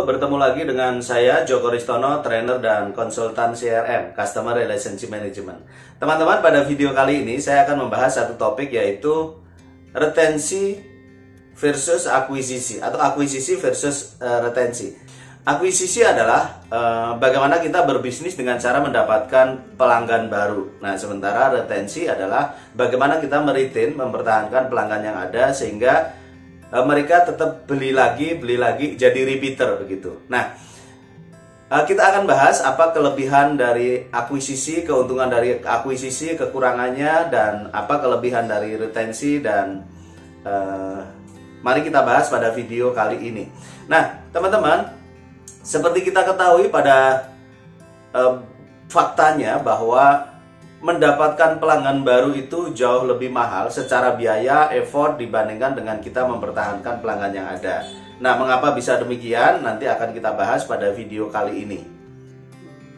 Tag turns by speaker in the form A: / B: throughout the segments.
A: bertemu lagi dengan saya Joko Ristono, trainer dan konsultan CRM, Customer Relationship Management. Teman-teman, pada video kali ini saya akan membahas satu topik, yaitu retensi versus akuisisi atau akuisisi versus retensi. Akuisisi adalah bagaimana kita berbisnis dengan cara mendapatkan pelanggan baru. Nah, sementara retensi adalah bagaimana kita mempertahankan pelanggan yang ada sehingga mereka tetap beli lagi, jadi repeater begitu. Nah, kita akan bahas apa kelebihan dari akuisisi, keuntungan dari akuisisi, kekurangannya, dan apa kelebihan dari retensi, dan mari kita bahas pada video kali ini. Nah, teman-teman, seperti kita ketahui pada faktanya bahwa mendapatkan pelanggan baru itu jauh lebih mahal secara biaya, effort dibandingkan dengan kita mempertahankan pelanggan yang ada. Nah, mengapa bisa demikian? Nanti akan kita bahas pada video kali ini.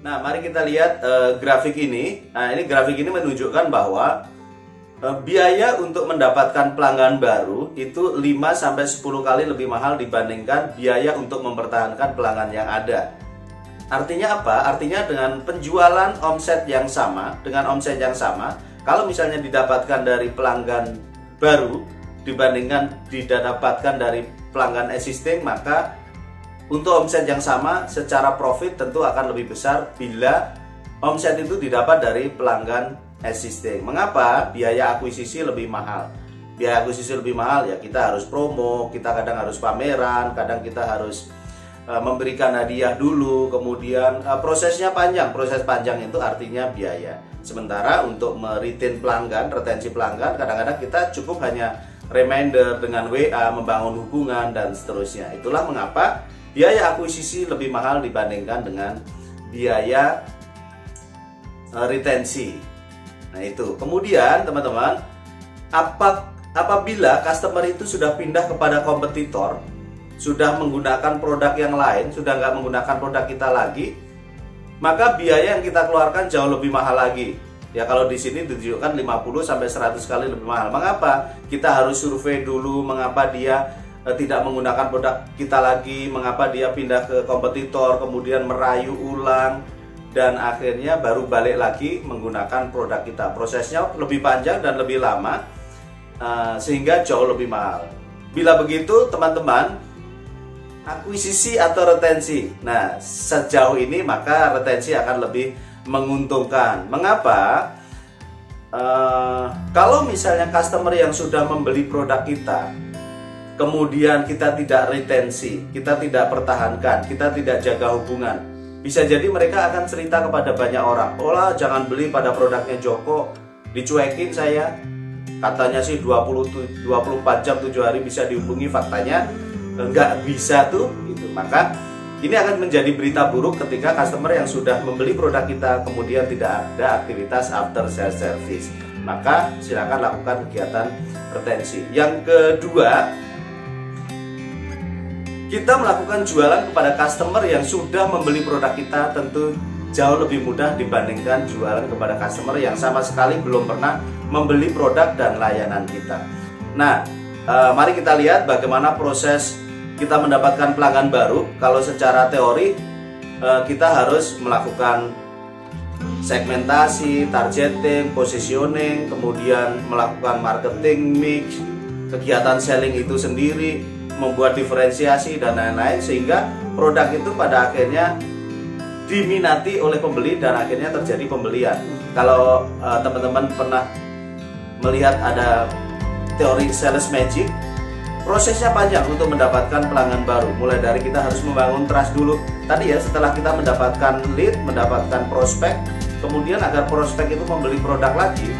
A: Nah, mari kita lihat grafik ini. Nah, ini grafik ini menunjukkan bahwa biaya untuk mendapatkan pelanggan baru itu 5-10 kali lebih mahal dibandingkan biaya untuk mempertahankan pelanggan yang ada. Artinya apa? Artinya dengan penjualan omset yang sama, kalau misalnya didapatkan dari pelanggan baru dibandingkan didapatkan dari pelanggan existing, maka untuk omset yang sama secara profit tentu akan lebih besar bila omset itu didapat dari pelanggan existing. Mengapa? Biaya akuisisi lebih mahal. Biaya akuisisi lebih mahal, ya kita harus promo, kita kadang harus pameran, kadang kita harus memberikan hadiah dulu, kemudian prosesnya panjang. Proses panjang itu artinya biaya. Sementara untuk meretain pelanggan, retensi pelanggan, kadang-kadang kita cukup hanya reminder dengan WA, membangun hubungan, dan seterusnya. Itulah mengapa biaya akuisisi lebih mahal dibandingkan dengan biaya retensi. Nah, itu. Kemudian teman-teman, apabila customer itu sudah pindah kepada kompetitor, sudah menggunakan produk yang lain, sudah nggak menggunakan produk kita lagi, maka biaya yang kita keluarkan jauh lebih mahal lagi. Ya, kalau di sini ditunjukkan 50-100 kali lebih mahal. Mengapa? Kita harus survei dulu mengapa dia tidak menggunakan produk kita lagi, mengapa dia pindah ke kompetitor, kemudian merayu ulang, dan akhirnya baru balik lagi menggunakan produk kita. Prosesnya lebih panjang dan lebih lama, sehingga jauh lebih mahal. Bila begitu, teman-teman, akuisisi atau retensi. Nah, sejauh ini maka retensi akan lebih menguntungkan. Mengapa? Kalau misalnya customer yang sudah membeli produk kita, kemudian kita tidak retensi, kita tidak pertahankan, kita tidak jaga hubungan, bisa jadi mereka akan cerita kepada banyak orang. "Olah, jangan beli pada produknya Joko, dicuekin saya. Katanya sih 24 jam 7 hari bisa dihubungi, faktanya nggak bisa tuh," gitu. Maka ini akan menjadi berita buruk ketika customer yang sudah membeli produk kita kemudian tidak ada aktivitas after sales service. Maka silakan lakukan kegiatan retensi. Yang kedua, kita melakukan jualan kepada customer yang sudah membeli produk kita tentu jauh lebih mudah dibandingkan jualan kepada customer yang sama sekali belum pernah membeli produk dan layanan kita. Nah, mari kita lihat bagaimana proses kita mendapatkan pelanggan baru. Kalau secara teori, kita harus melakukan segmentasi, targeting, positioning, kemudian melakukan marketing mix, kegiatan selling itu sendiri, membuat diferensiasi, dan lain-lain, sehingga produk itu pada akhirnya diminati oleh pembeli dan akhirnya terjadi pembelian. Kalau teman-teman pernah melihat ada teori sales magic, prosesnya panjang untuk mendapatkan pelanggan baru. Mulai dari kita harus membangun trust dulu. Tadi ya, setelah kita mendapatkan lead, mendapatkan prospek, kemudian agar prospek itu membeli produk lagi,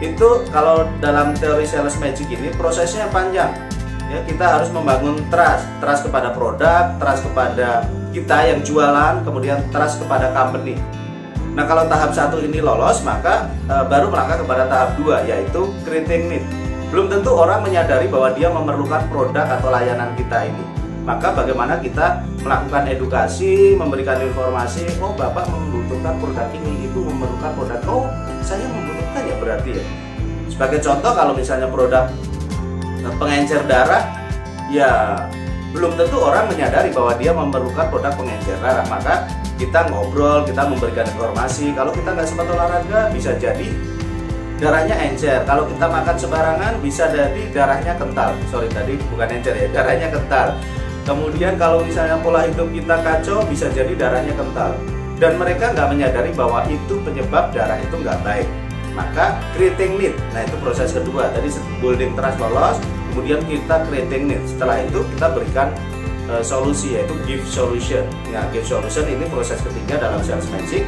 A: itu kalau dalam teori sales magic ini prosesnya panjang. Ya, kita harus membangun trust kepada produk, trust kepada kita yang jualan, kemudian trust kepada company. Nah, kalau tahap 1 ini lolos, maka baru melangkah kepada tahap 2, yaitu creating need. Belum tentu orang menyadari bahwa dia memerlukan produk atau layanan kita ini. Maka bagaimana kita melakukan edukasi, memberikan informasi, "Oh, Bapak membutuhkan produk ini, Ibu memerlukan produk." "Oh, saya membutuhkan ya berarti ya." Sebagai contoh, kalau misalnya produk pengencer darah, ya belum tentu orang menyadari bahwa dia memerlukan produk pengencer darah. Maka kita ngobrol, kita memberikan informasi. Kalau kita nggak sempat olahraga, bisa jadi darahnya encer. Kalau kita makan sembarangan, bisa jadi darahnya kental. Sorry, tadi bukan encer ya, darahnya kental. Kemudian kalau misalnya pola hidup kita kacau, bisa jadi darahnya kental. Dan mereka nggak menyadari bahwa itu penyebab darah itu nggak baik. Maka creating need, nah itu proses kedua. Tadi building trust lolos, kemudian kita creating need. Setelah itu kita berikan solusi, yaitu give solution. Nah, give solution ini proses ketiga dalam salesmanship.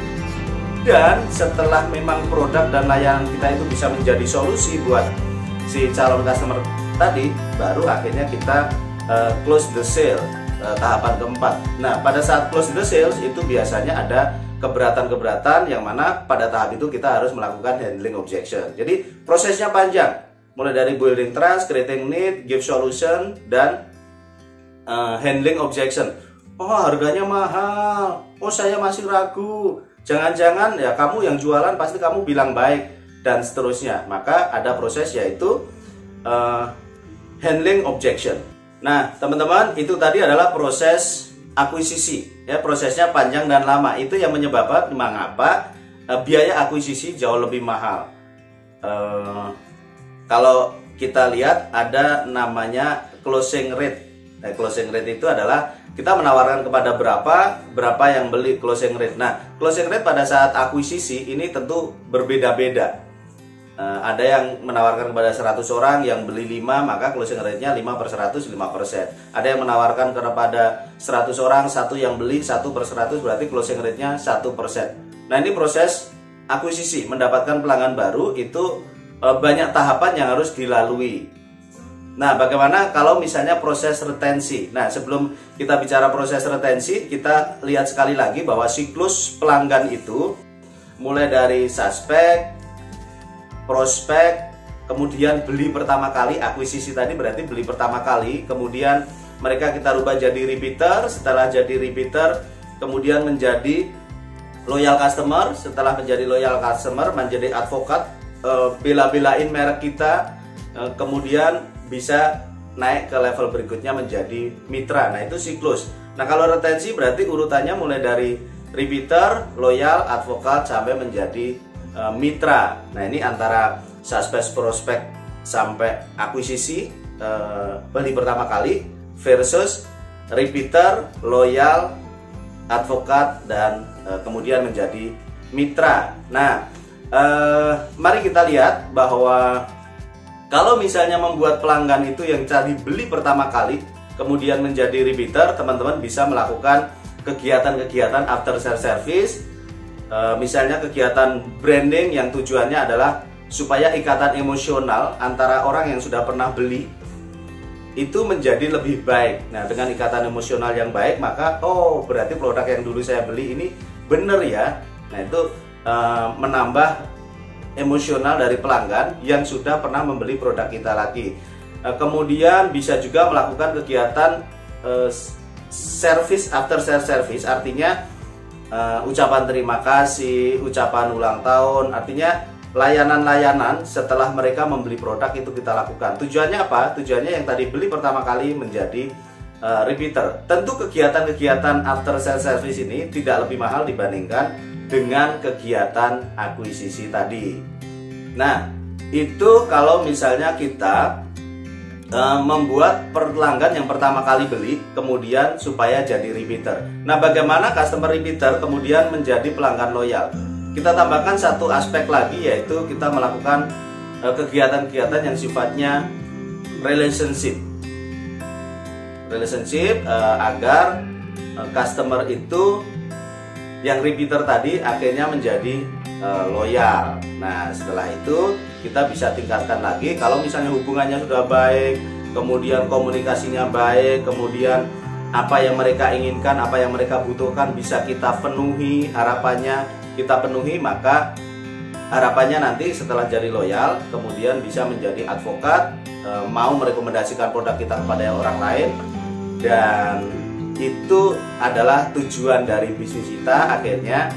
A: Dan setelah memang produk dan layanan kita itu bisa menjadi solusi buat si calon customer tadi, baru akhirnya kita close the sale, tahapan keempat. Nah, pada saat close the sales itu biasanya ada keberatan-keberatan yang mana pada tahap itu kita harus melakukan handling objection. Jadi prosesnya panjang, mulai dari building trust, creating need, give solution, dan handling objection. Oh, harganya mahal, oh saya masih ragu, jangan-jangan ya kamu yang jualan pasti kamu bilang baik, dan seterusnya. Maka ada proses yaitu handling objection. Nah, teman-teman, itu tadi adalah proses akuisisi. Ya, prosesnya panjang dan lama. Itu yang menyebabkan mengapa biaya akuisisi jauh lebih mahal. Kalau kita lihat ada namanya closing rate. Nah, closing rate itu adalah kita menawarkan kepada berapa yang beli closing rate. Nah, closing rate pada saat akuisisi ini tentu berbeda-beda. Ada yang menawarkan kepada 100 orang yang beli 5, maka closing rate-nya 5/100, 5%. Ada yang menawarkan kepada 100 orang, 1 yang beli 1/100, berarti closing rate-nya 1%. Nah, ini proses akuisisi, mendapatkan pelanggan baru itu banyak tahapan yang harus dilalui. Nah, bagaimana kalau misalnya proses retensi? Nah, sebelum kita bicara proses retensi, kita lihat sekali lagi bahwa siklus pelanggan itu mulai dari suspek, prospek, kemudian beli pertama kali. Akuisisi tadi berarti beli pertama kali, kemudian mereka kita rubah jadi repeater. Setelah jadi repeater, kemudian menjadi loyal customer. Setelah menjadi loyal customer, menjadi advokat, bela-belain merek kita, kemudian bisa naik ke level berikutnya menjadi mitra. Nah, itu siklus. Nah, kalau retensi berarti urutannya mulai dari repeater, loyal, advokat, sampai menjadi mitra. Nah, ini antara suspek, prospek sampai akuisisi, beli pertama kali, versus repeater, loyal, advokat, dan kemudian menjadi mitra. Nah, mari kita lihat bahwa kalau misalnya membuat pelanggan itu yang tadi beli pertama kali kemudian menjadi repeater, teman-teman bisa melakukan kegiatan-kegiatan after sales service. Misalnya kegiatan branding yang tujuannya adalah supaya ikatan emosional antara orang yang sudah pernah beli itu menjadi lebih baik. Nah, dengan ikatan emosional yang baik, maka oh berarti produk yang dulu saya beli ini bener ya. Nah, itu menambah emosional dari pelanggan yang sudah pernah membeli produk kita lagi. Kemudian bisa juga melakukan kegiatan service after sales service, artinya ucapan terima kasih, ucapan ulang tahun, artinya layanan-layanan setelah mereka membeli produk itu kita lakukan. Tujuannya apa? Tujuannya yang tadi beli pertama kali menjadi repeater. Tentu kegiatan-kegiatan after sales service ini tidak lebih mahal dibandingkan dengan kegiatan akuisisi tadi. Nah, itu kalau misalnya kita membuat pelanggan yang pertama kali beli kemudian supaya jadi repeater. Nah, bagaimana customer repeater kemudian menjadi pelanggan loyal? Kita tambahkan satu aspek lagi, yaitu kita melakukan kegiatan-kegiatan yang sifatnya relationship agar customer itu yang repeater tadi akhirnya menjadi loyal. Nah, setelah itu kita bisa tingkatkan lagi. Kalau misalnya hubungannya sudah baik, kemudian komunikasinya baik, kemudian apa yang mereka inginkan, apa yang mereka butuhkan bisa kita penuhi, harapannya kita penuhi, maka harapannya nanti setelah jadi loyal kemudian bisa menjadi advokat, mau merekomendasikan produk kita kepada orang lain, dan itu adalah tujuan dari bisnis kita. Akhirnya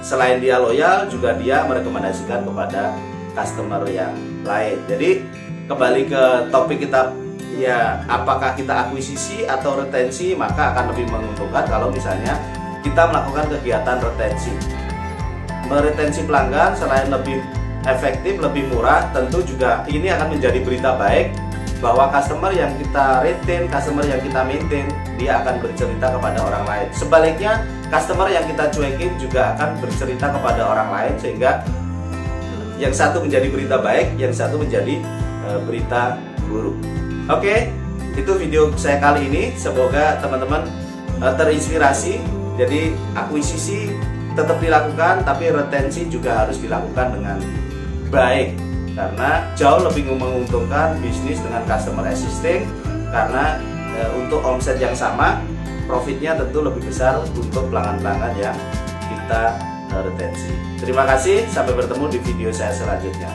A: selain dia loyal, juga dia merekomendasikan kepada customer yang lain. Jadi kembali ke topik kita ya apakah kita akuisisi atau retensi, maka akan lebih menguntungkan kalau misalnya kita melakukan kegiatan retensi. Meretensi pelanggan selain lebih efektif, lebih murah, tentu juga ini akan menjadi berita baik bahwa customer yang kita retain, customer yang kita maintain, dia akan bercerita kepada orang lain. Sebaliknya, customer yang kita cuekin juga akan bercerita kepada orang lain, sehingga yang satu menjadi berita baik, yang satu menjadi berita buruk. Oke, itu video saya kali ini. Semoga teman-teman terinspirasi. Jadi akuisisi tetap dilakukan, tapi retensi juga harus dilakukan dengan baik, karena jauh lebih menguntungkan bisnis dengan customer existing, karena untuk omset yang sama, profitnya tentu lebih besar untuk pelanggan-pelanggan yang kita retensi. Terima kasih, sampai bertemu di video saya selanjutnya.